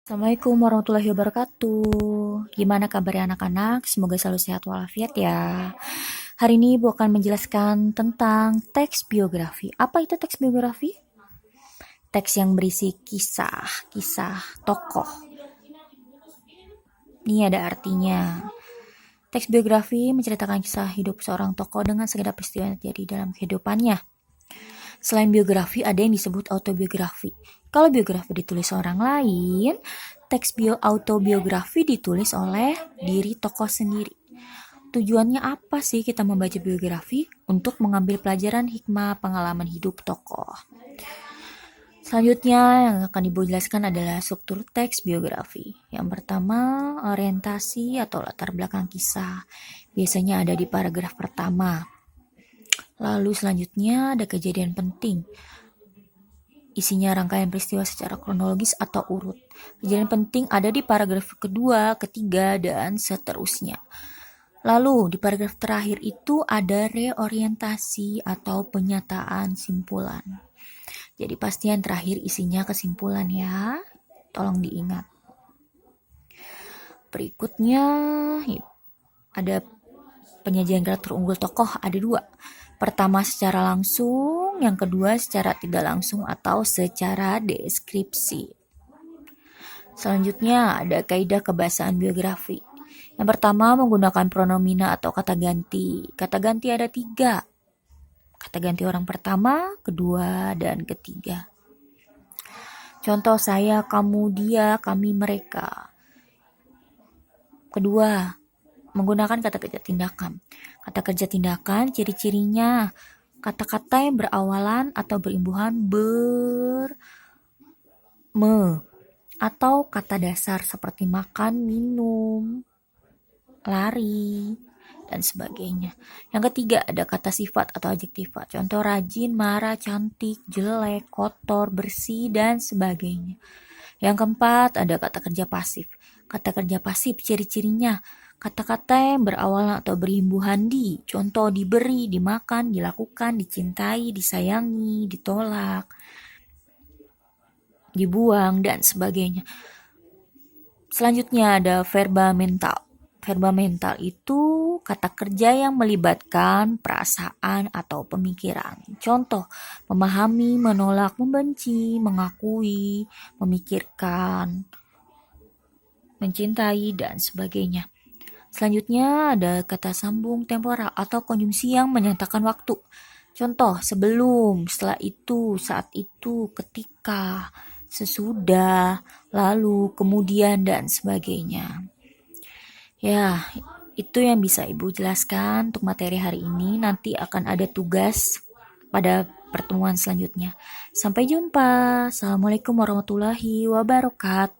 Assalamualaikum warahmatullahi wabarakatuh. Gimana kabarnya anak-anak? Semoga selalu sehat walafiat ya. Hari ini Ibu akan menjelaskan tentang teks biografi. Apa itu teks biografi? Teks yang berisi kisah tokoh. Ini ada artinya. Teks biografi menceritakan kisah hidup seorang tokoh dengan segenap peristiwa yang terjadi dalam kehidupannya. Selain biografi, ada yang disebut autobiografi. Kalau biografi ditulis orang lain, teks autobiografi ditulis oleh diri tokoh sendiri. Tujuannya apa sih kita membaca biografi? Untuk mengambil pelajaran hikmah pengalaman hidup tokoh. Selanjutnya yang akan Ibu jelaskan adalah struktur teks biografi. Yang pertama, orientasi atau latar belakang kisah. Biasanya ada di paragraf pertama. Lalu selanjutnya ada kejadian penting. Isinya rangkaian peristiwa secara kronologis atau urut. Kejadian penting ada di paragraf kedua, ketiga, dan seterusnya. Lalu di paragraf terakhir itu ada reorientasi atau penyataan simpulan. Jadi pasti yang terakhir isinya kesimpulan ya. Tolong diingat. Berikutnya ada penyajian karakter unggul tokoh ada dua. Pertama secara langsung, yang kedua secara tidak langsung atau secara deskripsi. Selanjutnya ada kaidah kebahasaan biografi. Yang pertama menggunakan pronomina atau kata ganti. Kata ganti ada 3. Kata ganti orang pertama, kedua, dan ketiga. Contoh saya, kamu, dia, kami, mereka. Kedua, menggunakan kata kerja tindakan. Kata kerja tindakan, ciri-cirinya kata-kata yang berawalan atau berimbuhan me atau kata dasar seperti makan, minum, lari, dan sebagainya. Yang ketiga ada kata sifat atau adjektiva. Contoh rajin, marah, cantik, jelek, kotor, bersih, dan sebagainya. Yang keempat ada kata kerja pasif. Kata kerja pasif ciri-cirinya kata-kata yang berawalan atau berimbuhan di. Contoh diberi, dimakan, dilakukan, dicintai, disayangi, ditolak, dibuang, dan sebagainya. Selanjutnya ada verba mental. Verba mental itu kata kerja yang melibatkan perasaan atau pemikiran. Contoh, memahami, menolak, membenci, mengakui, memikirkan, mencintai, dan sebagainya. Selanjutnya ada kata sambung temporal atau konjungsi yang menyatakan waktu. Contoh, sebelum, setelah itu, saat itu, ketika, sesudah, lalu, kemudian, dan sebagainya. Ya, itu yang bisa Ibu jelaskan untuk materi hari ini. Nanti akan ada tugas pada pertemuan selanjutnya. Sampai jumpa. Assalamualaikum warahmatullahi wabarakatuh.